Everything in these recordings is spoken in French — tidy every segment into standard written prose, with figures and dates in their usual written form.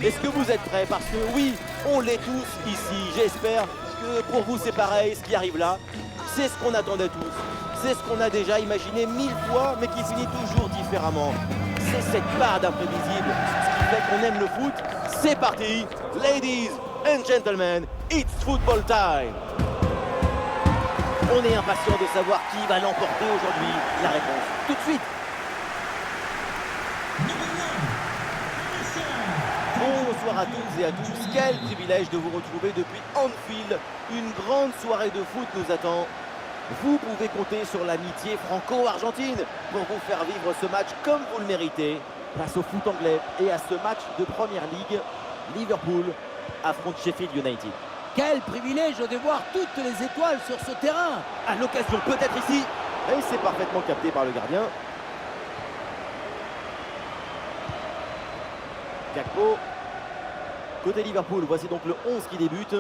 Est-ce que vous êtes prêts? Parce que oui, on l'est tous ici. J'espère que pour vous c'est pareil, ce qui arrive là. C'est ce qu'on attendait tous. C'est ce qu'on a déjà imaginé 1000 fois, mais qui finit toujours différemment. C'est cette part d'imprévisible, ce qui fait qu'on aime le foot. C'est parti, ladies and gentlemen, it's football time. On est impatient de savoir qui va l'emporter aujourd'hui. La réponse, tout de suite. Bonsoir à toutes et à tous. Quel privilège de vous retrouver depuis Anfield. Une grande soirée de foot nous attend. Vous pouvez compter sur l'amitié franco-argentine pour vous faire vivre ce match comme vous le méritez. Face au foot anglais et à ce match de Première Ligue, Liverpool affronte Sheffield United. Quel privilège de voir toutes les étoiles sur ce terrain. À l'occasion peut-être ici. Et c'est parfaitement capté par le gardien. Gakpo. Côté Liverpool, voici donc le 11 qui débute.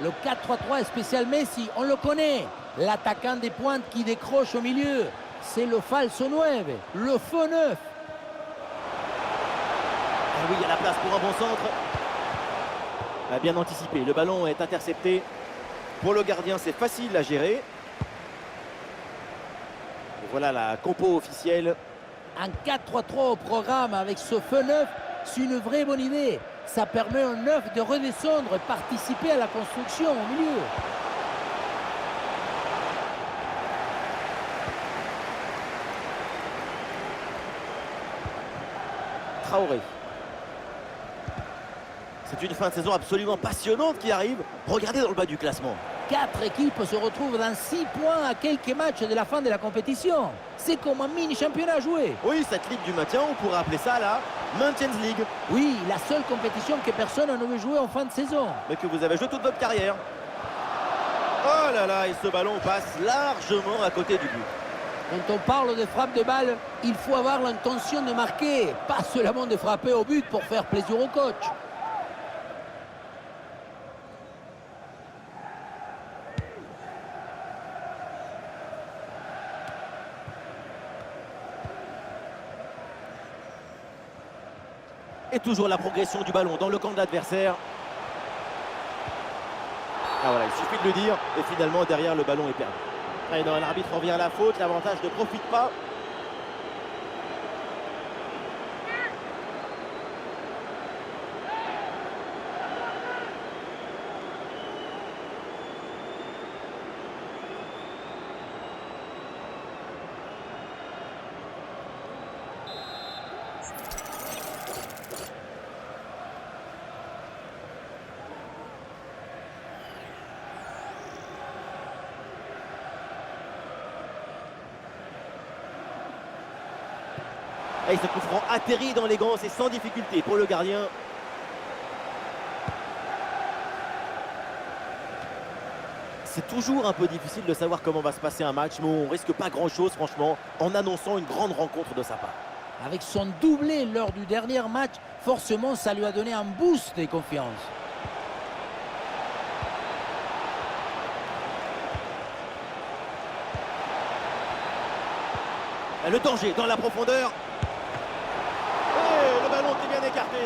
Le 4-3-3 est spécial Messi, on le connaît. L'attaquant des pointes qui décroche au milieu. C'est le falso 9, le faux 9. Ah oui, il y a la place pour un bon centre. Bien anticipé, le ballon est intercepté. Pour le gardien, c'est facile à gérer. Et voilà la compo officielle. Un 4-3-3 au programme avec ce faux 9, c'est une vraie bonne idée. Ça permet au 9 de redescendre et participer à la construction au milieu. Traoré. C'est une fin de saison absolument passionnante qui arrive. Regardez dans le bas du classement. 4 équipes se retrouvent dans 6 points à quelques matchs de la fin de la compétition. C'est comme un mini-championnat à jouer. Oui, cette ligue du maintien, on pourrait appeler ça la Maintenance League. Oui, la seule compétition que personne ne veut jouer en fin de saison. Mais que vous avez joué toute votre carrière. Oh là là, et ce ballon passe largement à côté du but. Quand on parle de frappe de balle, il faut avoir l'intention de marquer, pas seulement de frapper au but pour faire plaisir au coach. Et toujours la progression du ballon dans le camp de l'adversaire. Ah voilà, il suffit de le dire. Et finalement, derrière, le ballon est perdu. Et non, l'arbitre revient à la faute. L'avantage ne profite pas. Et ce coup franc atterrit dans les gants, c'est sans difficulté pour le gardien. C'est toujours un peu difficile de savoir comment va se passer un match, mais on risque pas grand-chose, franchement, en annonçant une grande rencontre de sa part. Avec son doublé lors du dernier match, forcément, ça lui a donné un boost de confiance. Le danger dans la profondeur. Et le ballon qui est bien écarté.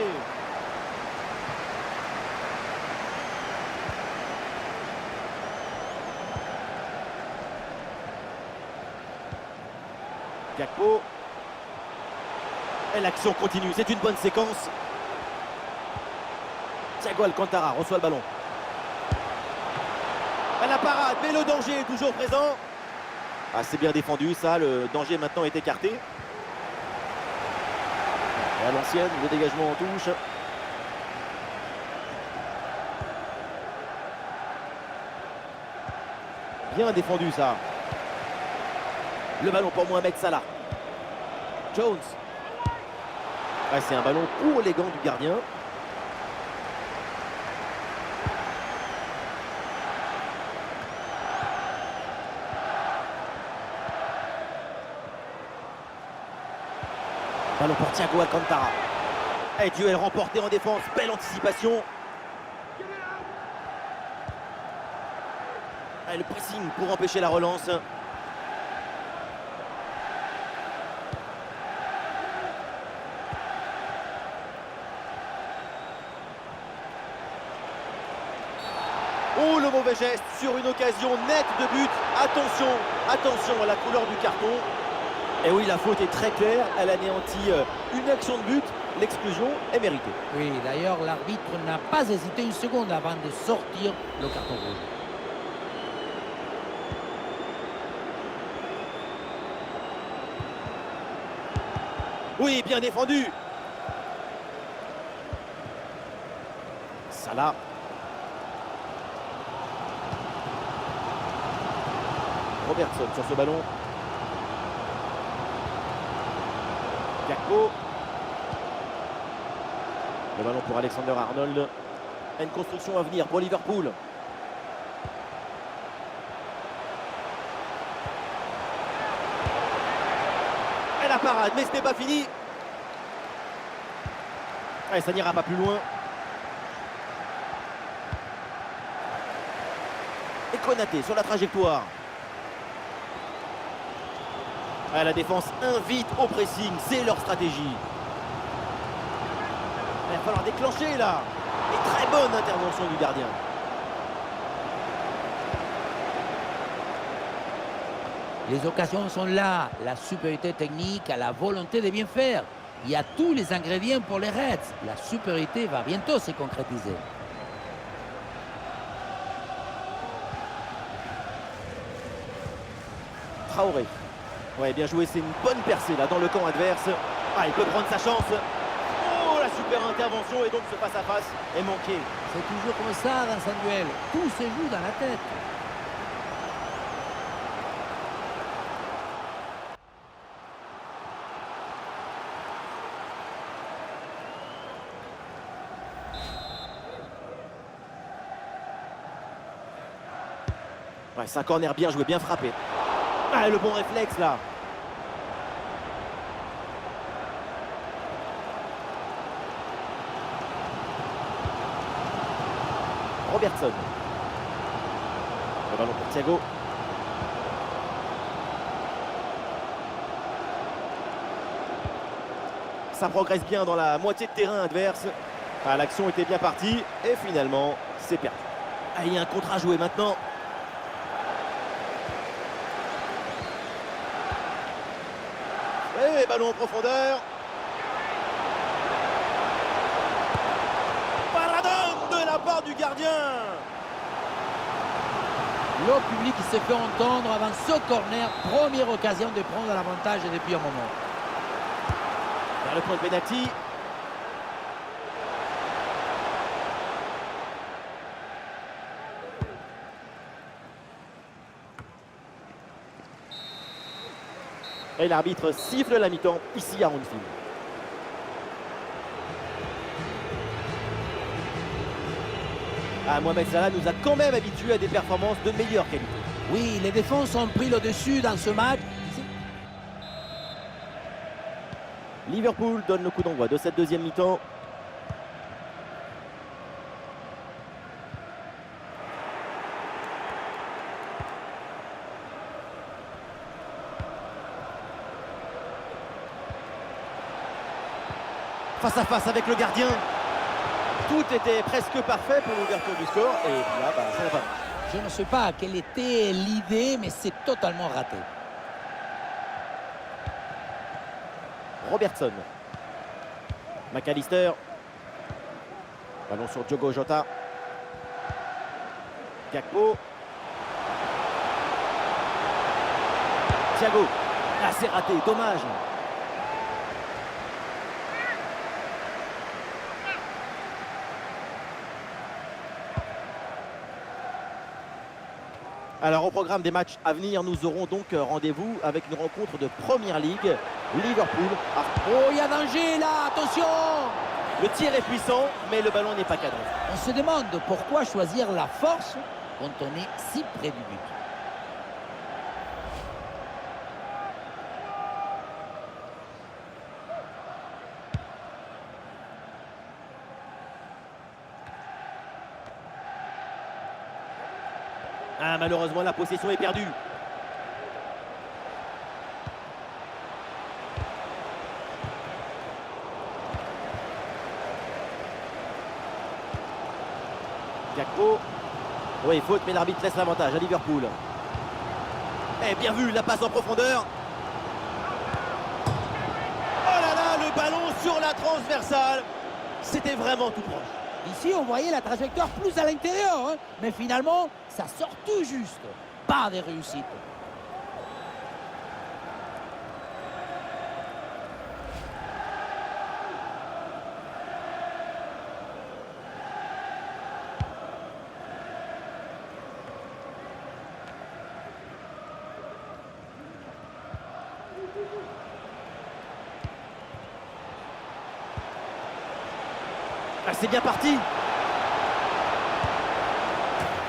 Gakpo. Et l'action continue, c'est une bonne séquence. Thiago Alcantara reçoit le ballon. Et la parade, mais le danger est toujours présent. Ah, c'est bien défendu ça, le danger maintenant est écarté. Et à l'ancienne, le dégagement en touche. Bien défendu ça. Le ballon pour Mohamed Salah. Jones. Ah, c'est un ballon pour les gants du gardien. Ballon pour Thiago Alcantara. Et duel remporté en défense. Belle anticipation. Et le pressing pour empêcher la relance. Oh, le mauvais geste sur une occasion nette de but. Attention, attention à la couleur du carton. Et oui, la faute est très claire. Elle anéantit une action de but. L'exclusion est méritée. Oui, d'ailleurs, l'arbitre n'a pas hésité une seconde avant de sortir le carton rouge. Oui, bien défendu. Salah. Robertson sur ce ballon. Gakpo. Le ballon pour Alexander Arnold. Une construction à venir pour Liverpool. Et la parade, mais ce n'est pas fini. Allez, ça n'ira pas plus loin. Et Konaté sur la trajectoire. Ah, la défense invite au pressing, c'est leur stratégie. Il va falloir déclencher là. Et très bonne intervention du gardien. Les occasions sont là, la supériorité technique, la volonté de bien faire. Il y a tous les ingrédients pour les Reds. La supériorité va bientôt se concrétiser. Traoré. Ouais, bien joué, c'est une bonne percée là dans le camp adverse. Ah, il peut prendre sa chance. Oh, la super intervention et donc ce face-à-face est manqué. C'est toujours comme ça dans un duel. Tout se joue dans la tête. Ouais, c'est un corner bien joué, bien frappé. Ah, le bon réflexe là. Robertson. Le ballon pour Thiago. Ça progresse bien dans la moitié de terrain adverse. Ah, l'action était bien partie et finalement c'est perdu. Ah, il y a un contre à jouer maintenant. Et ballon en profondeur. Paradon de la part du gardien. Le public se fait entendre avant ce corner. Première occasion de prendre l'avantage depuis un moment. Vers le point de pénalty. Et l'arbitre siffle la mi-temps ici à Anfield. Ah, Mohamed Salah nous a quand même habitués à des performances de meilleure qualité. Oui, les défenses ont pris le dessus dans ce match. Liverpool donne le coup d'envoi de cette deuxième mi-temps. Face à face avec le gardien. Tout était presque parfait pour l'ouverture du score. Et puis là, ça n'a pas marché. Je ne sais pas quelle était l'idée, mais c'est totalement raté. Robertson. McAllister. Ballon sur Diogo Jota. Gakpo. Thiago. Ah, c'est raté, dommage. Alors au programme des matchs à venir, nous aurons donc rendez-vous avec une rencontre de Première Ligue. Liverpool. Oh, il y a danger là, attention! Le tir est puissant, mais le ballon n'est pas cadré. On se demande pourquoi choisir la force quand on est si près du but. Ah, malheureusement, la possession est perdue. Gakpo. Oui, faute, mais l'arbitre laisse l'avantage à Liverpool. Et bien vu, la passe en profondeur. Oh là là, le ballon sur la transversale. C'était vraiment tout proche. Ici, on voyait la trajectoire plus à l'intérieur, hein, mais finalement, ça sort tout juste. Pas de réussite. Ah, c'est bien parti.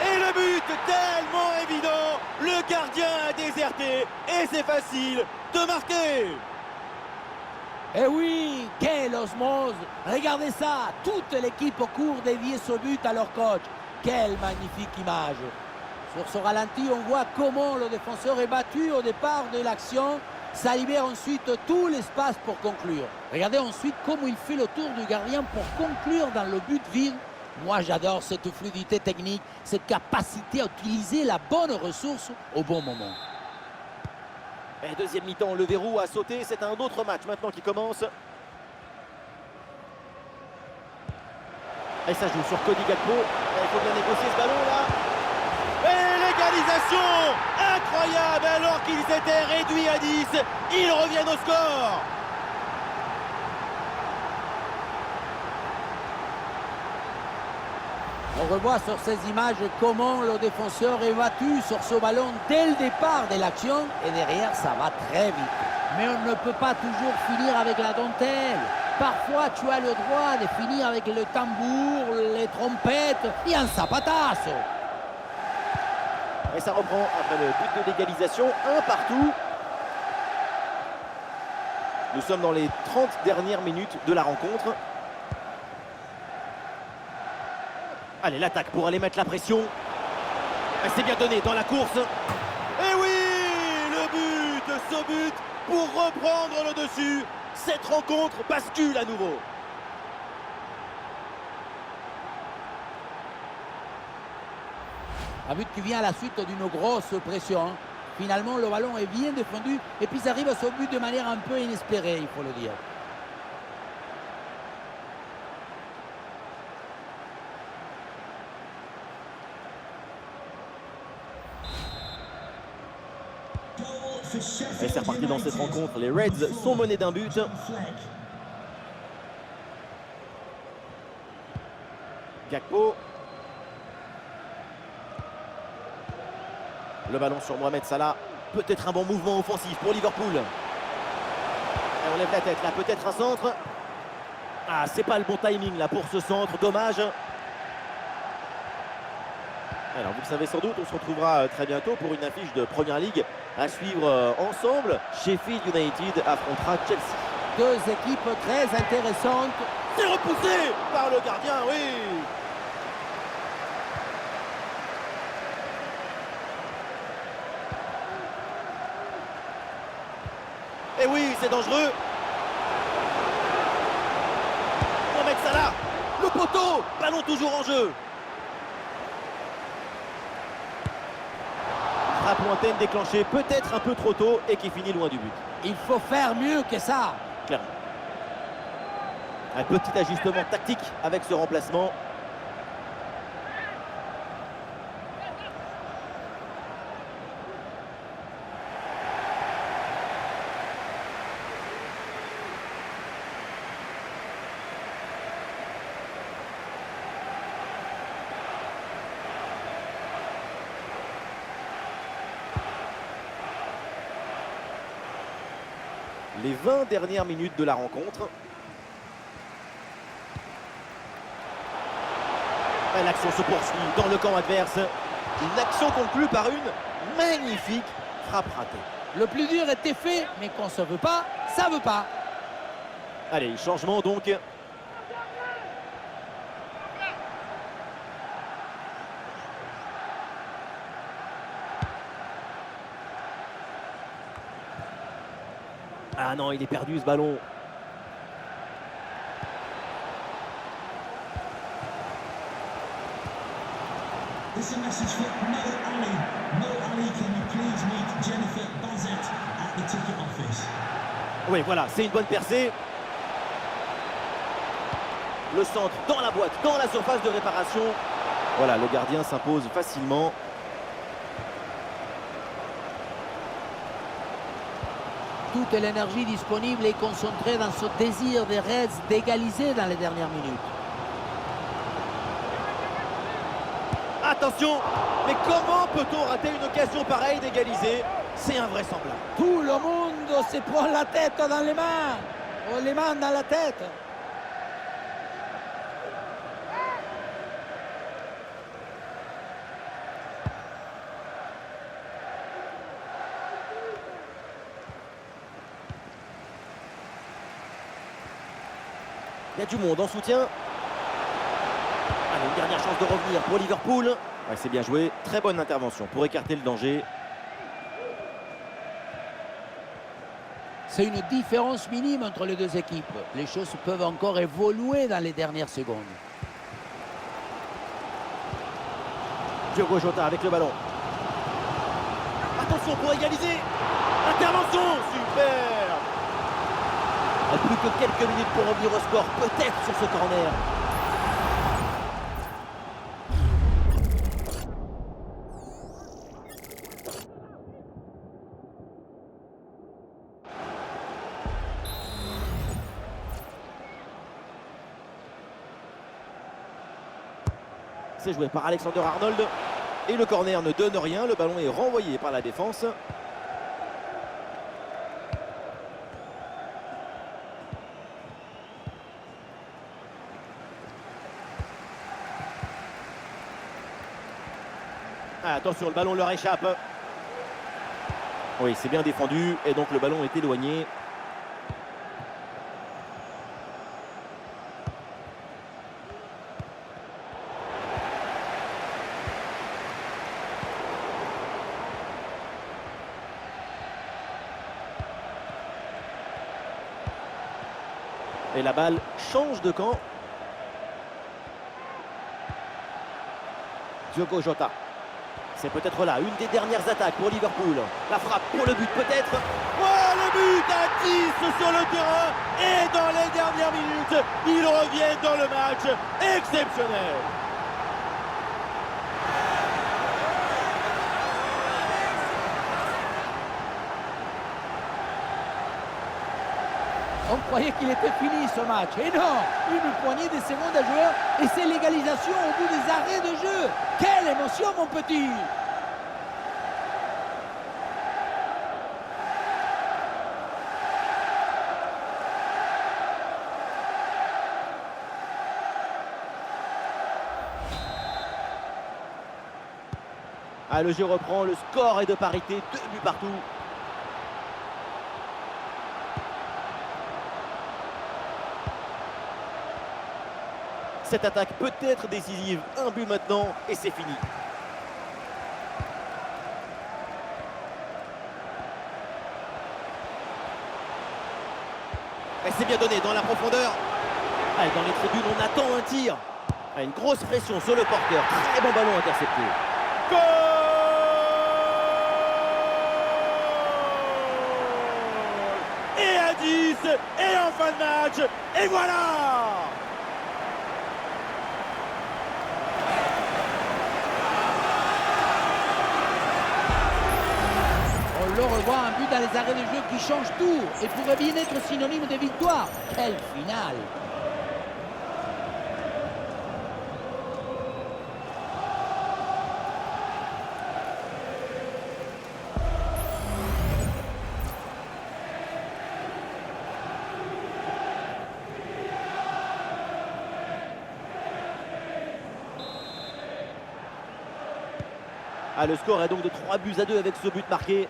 Et le but tellement évident. Le gardien a déserté et c'est facile de marquer. Eh oui, quelle osmose! Regardez ça, toute l'équipe court dévier ce but à leur coach. Quelle magnifique image! Sur ce ralenti, on voit comment le défenseur est battu au départ de l'action. Ça libère ensuite tout l'espace pour conclure. Regardez ensuite comment il fait le tour du gardien pour conclure dans le but vide. Moi, j'adore cette fluidité technique, cette capacité à utiliser la bonne ressource au bon moment. Et deuxième mi-temps, le verrou a sauté. C'est un autre match maintenant qui commence. Et ça joue sur Cody Gakpo. Il faut bien négocier ce ballon là. Et l'égalisation incroyable alors qu'ils étaient réduits à 10. Ils reviennent au score. On revoit sur ces images comment le défenseur est battu sur ce ballon dès le départ de l'action. Et derrière, ça va très vite. Mais on ne peut pas toujours finir avec la dentelle. Parfois, tu as le droit de finir avec le tambour, les trompettes et un zapatasso. Et ça reprend après le but de l'égalisation. Un partout. Nous sommes dans les 30 dernières minutes de la rencontre. Allez, l'attaque pour aller mettre la pression. C'est bien donné dans la course. Et oui, le but, ce but pour reprendre le dessus. Cette rencontre bascule à nouveau. Un but qui vient à la suite d'une grosse pression. Finalement, le ballon est bien défendu et puis ça arrive à ce but de manière un peu inespérée, il faut le dire. Et c'est reparti dans cette rencontre. Les Reds sont menés d'un but. Gakpo. Le ballon sur Mohamed Salah. Peut-être un bon mouvement offensif pour Liverpool. Et on lève la tête là, peut-être un centre. Ah, c'est pas le bon timing là pour ce centre, dommage. Alors vous le savez sans doute, on se retrouvera très bientôt pour une affiche de Première Ligue à suivre ensemble. Sheffield United affrontera Chelsea. Deux équipes très intéressantes. C'est repoussé par le gardien, oui. Et oui, c'est dangereux. Mohamed Salah, le poteau, ballon toujours en jeu. Frappe lointaine déclenchée peut-être un peu trop tôt et qui finit loin du but. Il faut faire mieux que ça. Clairement. Un petit ajustement tactique avec ce remplacement. Les 20 dernières minutes de la rencontre. L'action se poursuit dans le camp adverse. Une action conclue par une magnifique frappe ratée. Le plus dur était fait, mais quand ça veut pas, ça veut pas. Allez, changement donc. Ah non, il est perdu ce ballon. It's a message for Mo Ali. Mo Ali, can you please meet Jennifer Bazette at the ticket office? Oui, voilà, c'est une bonne percée. Le centre dans la boîte, dans la surface de réparation. Voilà, le gardien s'impose facilement. Toute l'énergie disponible est concentrée dans ce désir des Reds d'égaliser dans les dernières minutes. Attention, mais comment peut-on rater une occasion pareille d'égaliser? C'est invraisemblable. Tout le monde se prend la tête dans les mains. Oh, les mains dans la tête. Il y a du monde en soutien. Allez, une dernière chance de revenir pour Liverpool. Ouais, c'est bien joué. Très bonne intervention pour écarter le danger. C'est une différence minime entre les deux équipes. Les choses peuvent encore évoluer dans les dernières secondes. Diogo Jota avec le ballon. Attention pour égaliser. Intervention, super. Plus que quelques minutes pour revenir au score, peut-être sur ce corner. C'est joué par Alexander Arnold. Et le corner ne donne rien. Le ballon est renvoyé par la défense. Ah, attention, le ballon leur échappe. Oui, c'est bien défendu. Et donc le ballon est éloigné. Et la balle change de camp. Diogo Jota. C'est peut-être là, une des dernières attaques pour Liverpool. La frappe pour le but peut-être. Oh, le but à 10 sur le terrain. Et dans les dernières minutes, ils reviennent dans le match. Exceptionnel. On croyait qu'il était fini ce match. Et non, une poignée de secondes à jouer et c'est l'égalisation au bout des arrêts de jeu. Quelle émotion, mon petit! Ah, le jeu reprend, le score est de parité, 2 buts partout. Cette attaque peut être décisive, un but maintenant et c'est fini. Et c'est bien donné dans la profondeur. Allez, dans les tribunes, on attend un tir. Une grosse pression sur le porteur, très bon ballon intercepté. Goal! Et à 10, et en fin de match, et voilà! On le revoit, un but dans les arrêts de jeu qui change tout et pourrait bien être synonyme de victoire. Quelle finale! Ah, le score est donc de 3 buts à 2 avec ce but marqué.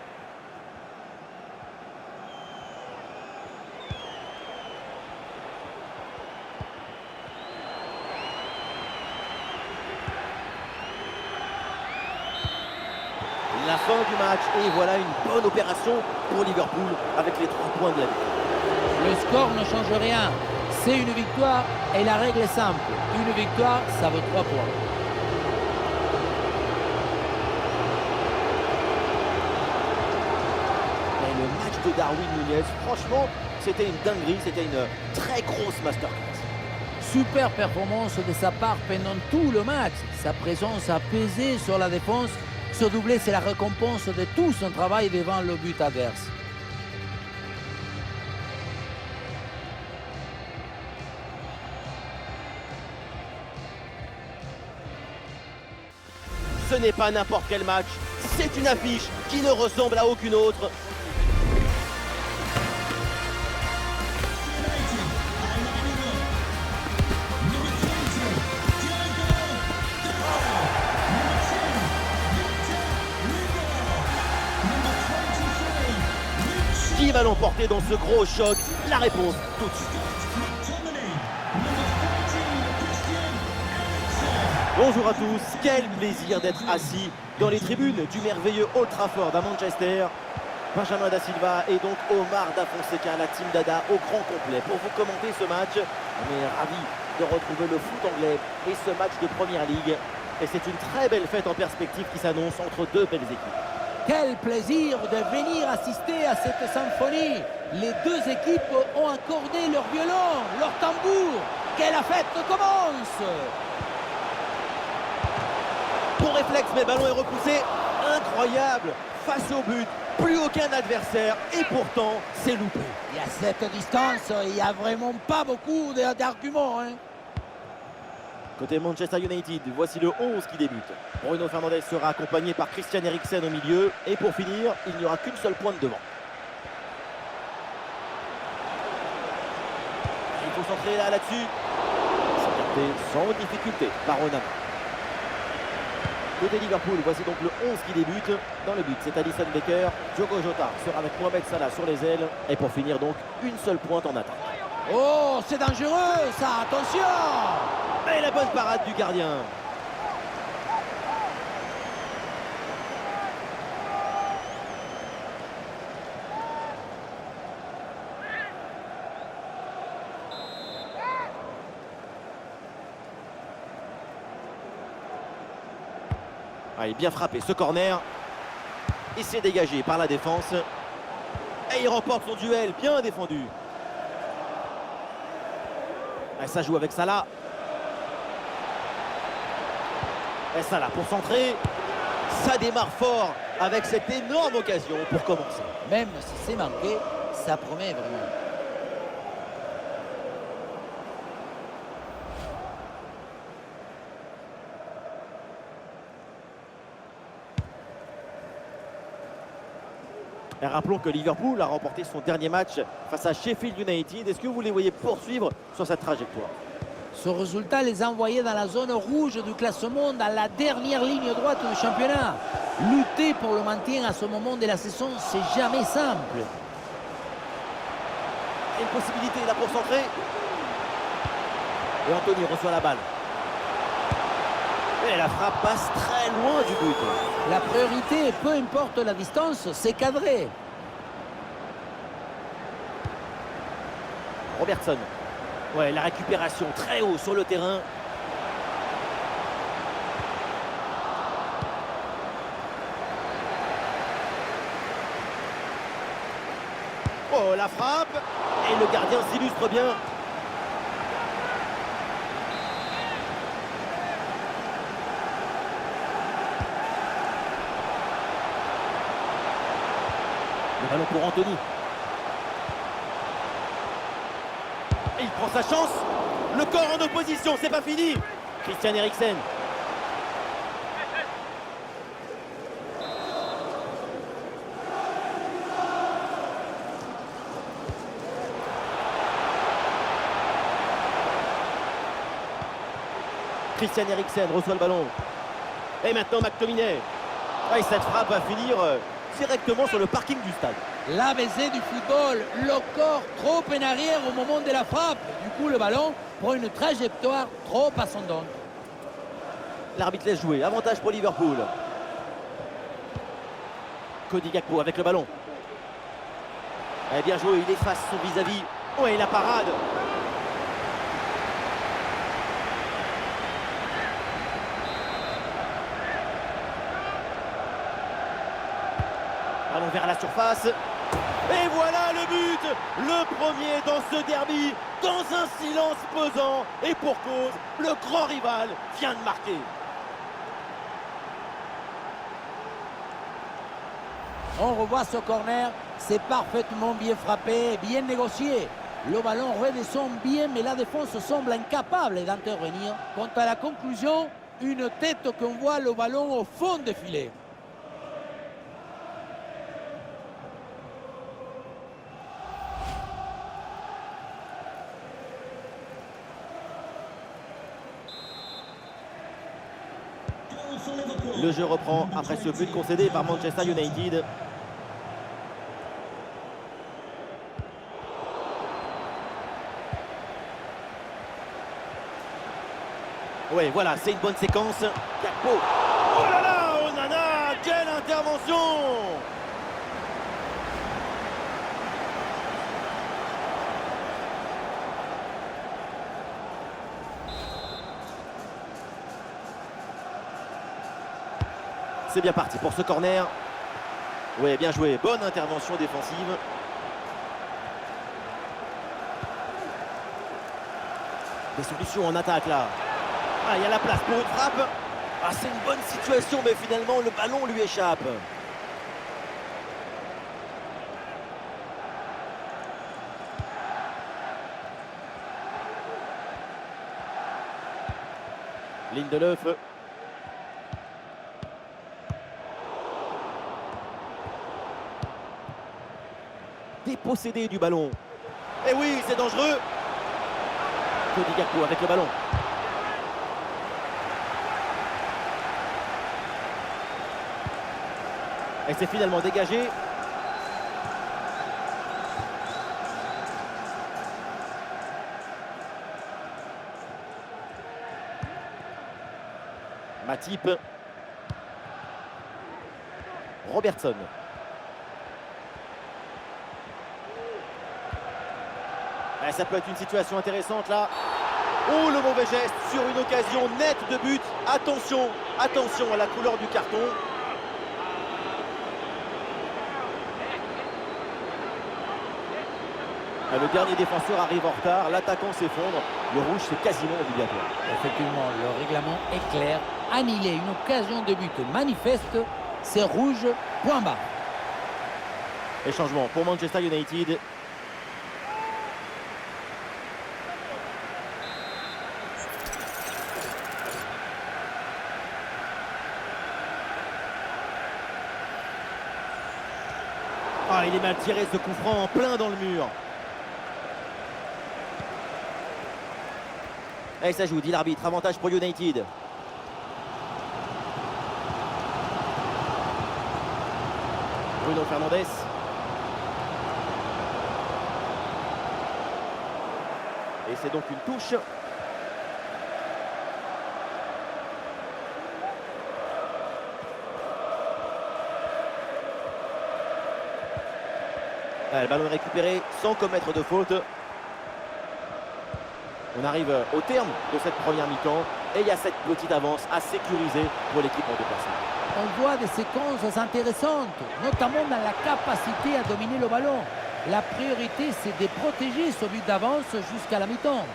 La fin du match et voilà une bonne opération pour Liverpool avec les 3 points de la victoire. Le score ne change rien. C'est une victoire et la règle est simple. Une victoire, ça vaut 3 points. de Darwin Núñez. Franchement, c'était une dinguerie, c'était une très grosse masterclass. Super performance de sa part pendant tout le match. Sa présence a pesé sur la défense. Ce doublé, c'est la récompense de tout son travail devant le but adverse. Ce n'est pas n'importe quel match, c'est une affiche qui ne ressemble à aucune autre. Qui va l'emporter dans ce gros choc? La réponse tout de suite. Bonjour à tous, quel plaisir d'être assis dans les tribunes du merveilleux Old Trafford à Manchester. Benjamin Da Silva et donc Omar Da Fonseca, la team Dada au grand complet pour vous commenter ce match. On est ravis de retrouver le foot anglais et ce match de Première Ligue. Et c'est une très belle fête en perspective qui s'annonce entre deux belles équipes. Quel plaisir de venir assister à cette symphonie. Les deux équipes ont accordé leur violon, leur tambour. Que la fête commence! Bon réflexe, mais le ballon est repoussé. Incroyable! Face au but, plus aucun adversaire et pourtant, c'est loupé. Et à cette distance, il n'y a vraiment pas beaucoup d'arguments. Côté Manchester United, voici le 11 qui débute. Bruno Fernandes sera accompagné par Christian Eriksen au milieu. Et pour finir, il n'y aura qu'une seule pointe devant. Il faut centrer là-dessus. C'est capté sans difficulté par Onana. Côté Liverpool, voici donc le 11 qui débute. Dans le but, c'est Alisson Becker. Diogo Jota sera avec Mohamed Salah sur les ailes. Et pour finir donc, une seule pointe en attaque. Oh, c'est dangereux ça, attention! Et la bonne parade du gardien. Allez, bien frappé ce corner. Il s'est dégagé par la défense. Et il remporte son duel, bien défendu. Et ça joue avec Salah. Et Salah pour centrer. Ça démarre fort avec cette énorme occasion pour commencer. Même si c'est manqué, ça promet vraiment. Et rappelons que Liverpool a remporté son dernier match face à Sheffield United. Est-ce que vous les voyez poursuivre sur cette trajectoire? Ce résultat les a envoyés dans la zone rouge du classement, dans la dernière ligne droite du championnat. Lutter pour le maintien à ce moment de la saison, c'est jamais simple. Une possibilité là pour centrer. Et Anthony reçoit la balle. Et la frappe passe très loin du but. La priorité, peu importe la distance, c'est cadré. Robertson. Ouais, la récupération très haut sur le terrain. Oh, la frappe. Et le gardien s'illustre bien. Le ballon pour Anthony. Et il prend sa chance. Le corps en opposition, c'est pas fini. Christian Eriksen. Christian Eriksen reçoit le ballon. Et maintenant McTominay. Et cette frappe va finir directement sur le parking du stade. L'ABC du football, le corps trop en arrière au moment de la frappe. Du coup, le ballon prend une trajectoire trop ascendante. L'arbitre laisse jouer. Avantage pour Liverpool. Cody Gakpo avec le ballon. Et bien joué, il efface son vis-à-vis. Oh, et la parade. Ballon vers la surface. Et voilà le but, le premier dans ce derby, dans un silence pesant. Et pour cause, le grand rival vient de marquer. On revoit ce corner, c'est parfaitement bien frappé, bien négocié. Le ballon redescend bien, mais la défense semble incapable d'intervenir. Quant à la conclusion, une tête qu'on voit le ballon au fond des filets. Goal for Liverpool. Le jeu reprend après ce but concédé par Manchester United. Ouais, voilà, c'est une bonne séquence. Gakpo. Oh là là, Onana, quelle intervention! C'est bien parti pour ce corner. Ouais, bien joué, bonne intervention défensive. Des solutions en attaque là. Ah, il y a la place pour une frappe. Ah, c'est une bonne situation, mais finalement, le ballon lui échappe. Lindelöf. Dépossédé du ballon. Et oui, c'est dangereux. Cody Gakpo avec le ballon. Et c'est finalement dégagé. Matip. Robertson. Et ça peut être une situation intéressante là. Oh, le mauvais geste sur une occasion nette de but. Attention, attention à la couleur du carton. Le dernier défenseur arrive en retard, l'attaquant s'effondre, le rouge c'est quasiment obligatoire. Effectivement, le règlement est clair. Annuler une occasion de but manifeste, c'est rouge, point barre. Et changement pour Manchester United. Ah, il est mal tiré ce coup franc en plein dans le mur. Et ça joue, dit l'arbitre, avantage pour United. Bruno Fernandes. Et c'est donc une touche. Le ballon est récupéré sans commettre de faute. On arrive au terme de cette première mi-temps et il y a cette petite avance à sécuriser pour l'équipe en déplacement. On voit des séquences intéressantes, notamment dans la capacité à dominer le ballon. La priorité, c'est de protéger ce but d'avance jusqu'à la mi-temps.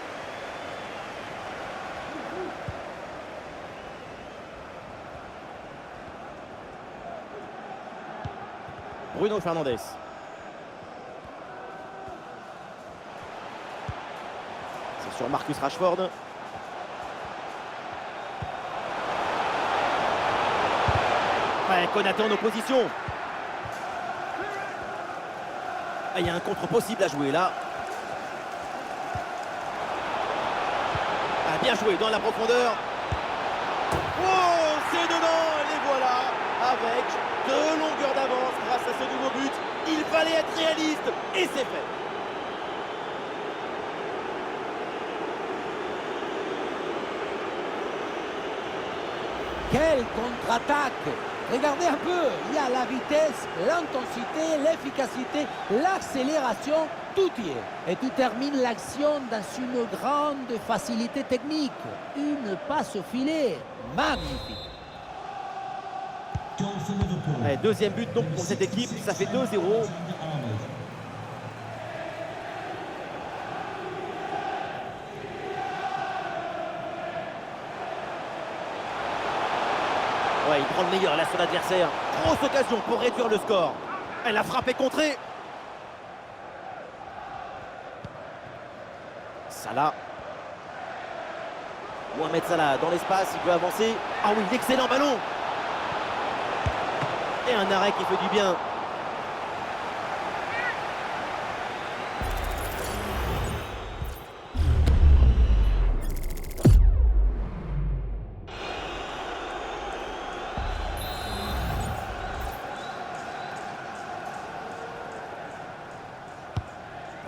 Bruno Fernandes. C'est sur Marcus Rashford. Ouais, Konaté en opposition. Il y a un contre possible à jouer là. Bien joué dans la profondeur. Oh, c'est dedans, les voilà. Avec 2 longueurs d'avance grâce à ce nouveau but. Il fallait être réaliste et c'est fait. Quelle contre-attaque! Regardez un peu, il y a la vitesse, l'intensité, l'efficacité, l'accélération, tout y est. Et tu termines l'action dans une grande facilité technique. Une passe au filet, magnifique. Goal for Liverpool. Deuxième but donc pour cette équipe, ça fait 2-0. Ouais, il prend le meilleur là sur l'adversaire. Grosse occasion pour réduire le score. Elle a frappé contrée. Salah. Mohamed Salah dans l'espace, il peut avancer. Ah oui, l'excellent ballon. Et un arrêt qui fait du bien.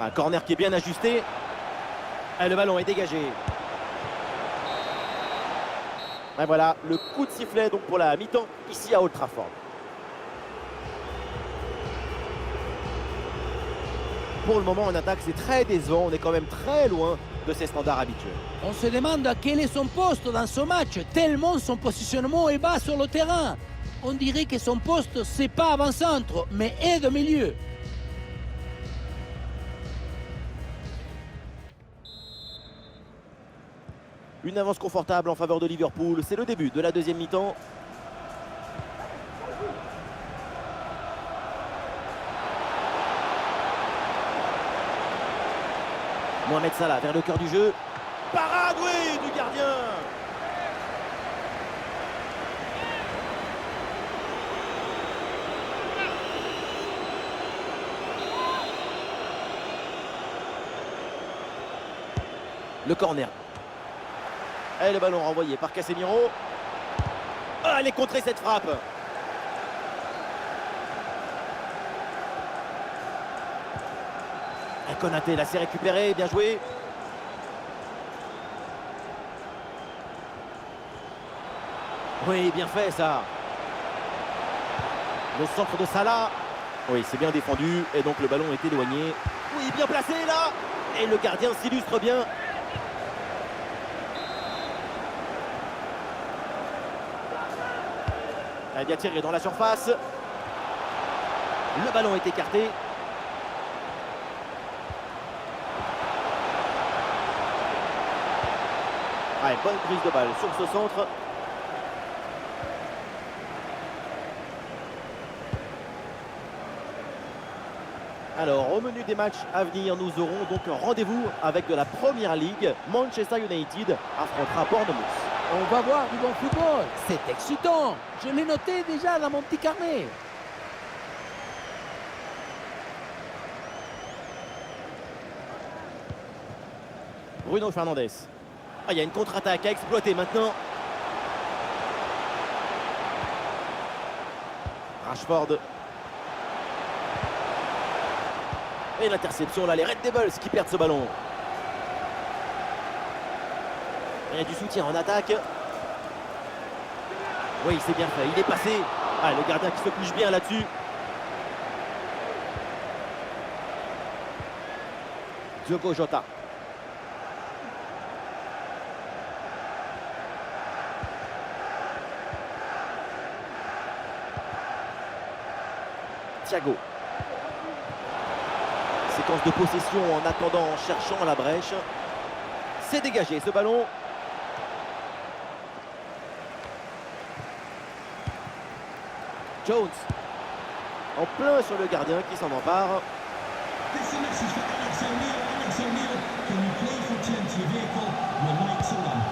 Un corner qui est bien ajusté. Et le ballon est dégagé. Et voilà, le coup de sifflet donc pour la mi-temps ici à Old Trafford. Pour le moment en attaque c'est très décevant, on est quand même très loin de ses standards habituels. On se demande quel est son poste dans ce match, tellement son positionnement est bas sur le terrain. On dirait que son poste, c'est pas avant-centre, mais aide au milieu. Une avance confortable en faveur de Liverpool, c'est le début de la deuxième mi-temps. Mohamed Salah vers le cœur du jeu. Parade, oui, du gardien. Le corner. Et le ballon renvoyé par Casemiro. Ah, elle est contrée cette frappe. Et Konaté là, s'est récupéré, bien joué. Oui, bien fait ça. Le centre de Salah. Oui, c'est bien défendu et donc le ballon est éloigné. Oui, bien placé là. Et le gardien s'illustre bien. Elle vient tirer dans la surface. Le ballon est écarté. Ouais, bonne prise de balle sur ce centre. Alors, au menu des matchs à venir, nous aurons donc un rendez-vous avec de la Première Ligue. Manchester United affrontera Bournemouth. On va voir du bon football. C'est excitant. Je l'ai noté déjà dans mon petit carnet. Bruno Fernandes. Ah, il y a une contre-attaque à exploiter maintenant. Rashford. Et l'interception là, les Red Devils qui perdent ce ballon. Il y a du soutien en attaque. Oui, c'est bien fait, il est passé. Ah, le gardien qui se couche bien là-dessus. Diogo Jota. Thiago. Séquence de possession en attendant, en cherchant la brèche. C'est dégagé ce ballon. Jones. En plein sur le gardien qui s'en empare. This is a message for Alex O'Neill. Alex O'Neill, can you please return to your vehicle? Your lights are on.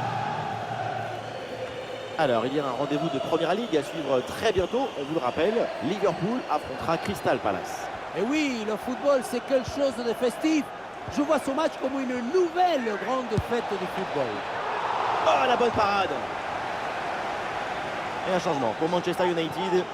Alors, il y a un rendez-vous de Première Ligue à suivre très bientôt. On vous le rappelle, Liverpool affrontera Crystal Palace. Et oui, le football, c'est quelque chose de festif. Je vois ce match comme une nouvelle grande fête du football. Oh, la bonne parade. Et un changement pour Manchester United.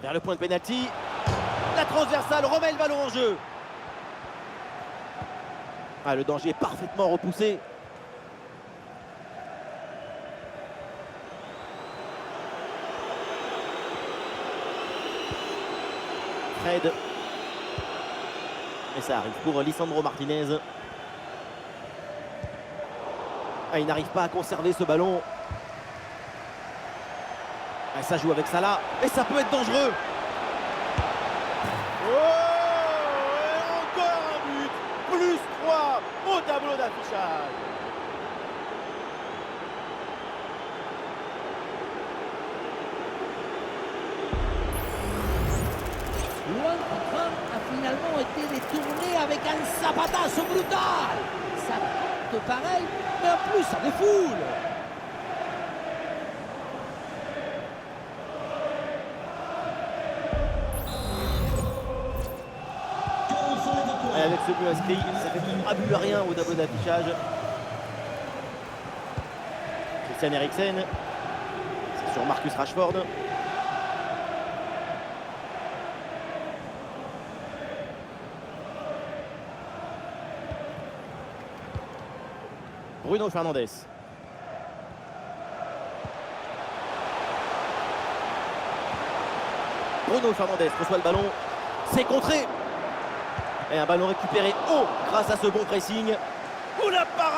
Vers le point de pénalty. La transversale remet le ballon en jeu. Ah, le danger est parfaitement repoussé. Fred. Et ça arrive pour Lisandro Martinez. Ah, il n'arrive pas à conserver ce ballon. Ah, ça joue avec Salah. Et ça peut être dangereux. Oh, et encore un but. Plus 3 au tableau d'affichage. Luan Thuram a finalement été détourné avec un zapatazo brutal. Ça compte pareil, mais en plus ça défoule. Goal for Liverpool. Et avec ce but inscrit, ça fait 3 buts à rien au tableau d'affichage. Christian Eriksen. C'est sur Marcus Rashford. Bruno Fernandes. Bruno Fernandes reçoit le ballon. C'est contré. Et un ballon récupéré haut grâce à ce bon pressing. Oh la parade!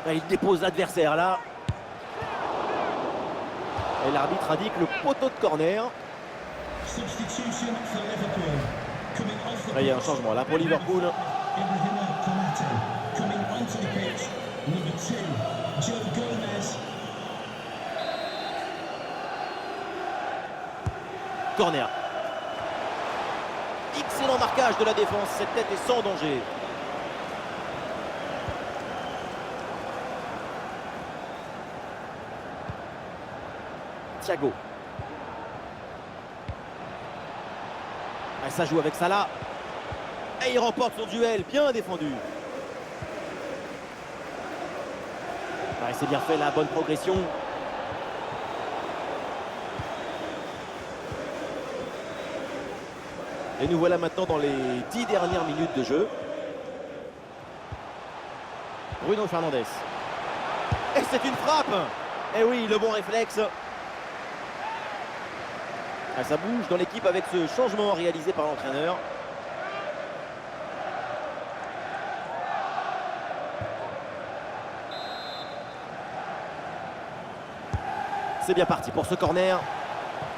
Là, il dépose l'adversaire là. Et l'arbitre indique le poteau de corner. Substitution for Liverpool. Coming off the Là, il y a un pitch, changement là pour Liverpool. Ibrahima Konate. Coming onto the pitch, number 2, Joe Gomez. Corner. Excellent marquage de la défense. Cette tête est sans danger. Thiago. Ah, ça joue avec Salah. Et il remporte son duel. Bien défendu. Ah, c'est bien fait, la bonne progression. Et nous voilà maintenant dans les 10 dernières minutes de jeu. Bruno Fernandes. Et c'est une frappe. Et oui, le bon réflexe. Ah, ça bouge dans l'équipe avec ce changement réalisé par l'entraîneur. C'est bien parti pour ce corner.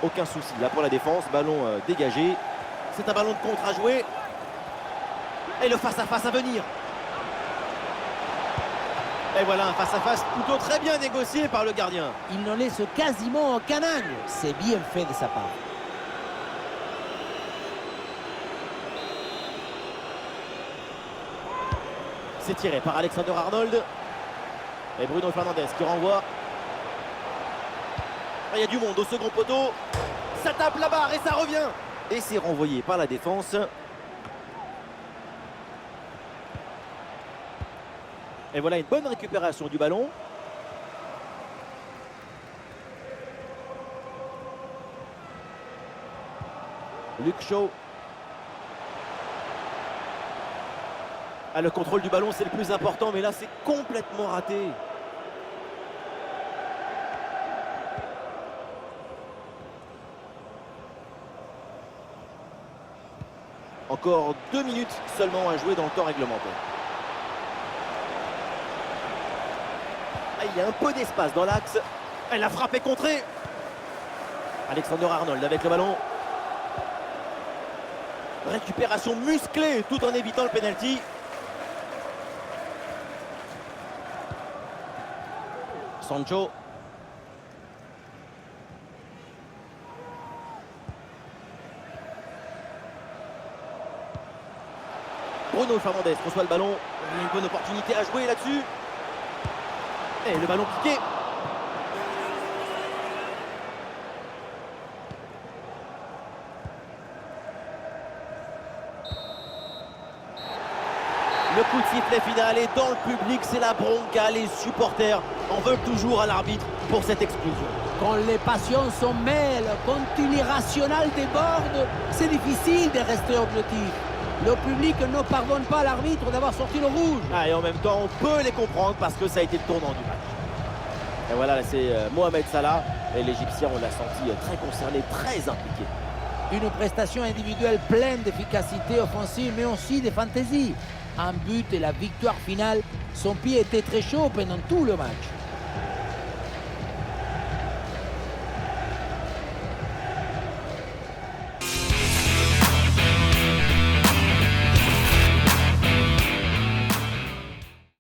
Aucun souci là pour la défense. Ballon dégagé. C'est un ballon de contre à jouer. Et le face-à-face à venir. Et voilà un face-à-face plutôt très bien négocié par le gardien. Il n'en laisse quasiment aucun angle. C'est bien fait de sa part. C'est tiré par Alexander Arnold. Et Bruno Fernandes qui renvoie. Il y a du monde au second poteau. Ça tape la barre et ça revient. Et c'est renvoyé par la défense. Et voilà une bonne récupération du ballon. Luke Shaw. Ah, le contrôle du ballon, c'est le plus important, mais là, c'est complètement raté. Encore 2 minutes seulement à jouer dans le temps réglementaire. Ah, il y a un peu d'espace dans l'axe. Et la frappe est contrée. Alexander Arnold avec le ballon. Récupération musclée tout en évitant le penalty. Sancho. Bruno Fernandes reçoit le ballon. Il y a une bonne opportunité à jouer là-dessus. Et le ballon piqué. Le coup de sifflet final est dans le public, c'est la bronca. Les supporters en veulent toujours à l'arbitre pour cette expulsion. Quand les passions s'en mêlent, quand une irrationnelle déborde, c'est difficile de rester objectif. Le public ne pardonne pas à l'arbitre d'avoir sorti le rouge. Ah, et en même temps, on peut les comprendre parce que ça a été le tournant du match. Et voilà, c'est Mohamed Salah Et l'Égyptien, on l'a senti très concerné, très impliqué. Une prestation individuelle pleine d'efficacité offensive, mais aussi de fantaisie. Un but et la victoire finale, son pied était très chaud pendant tout le match.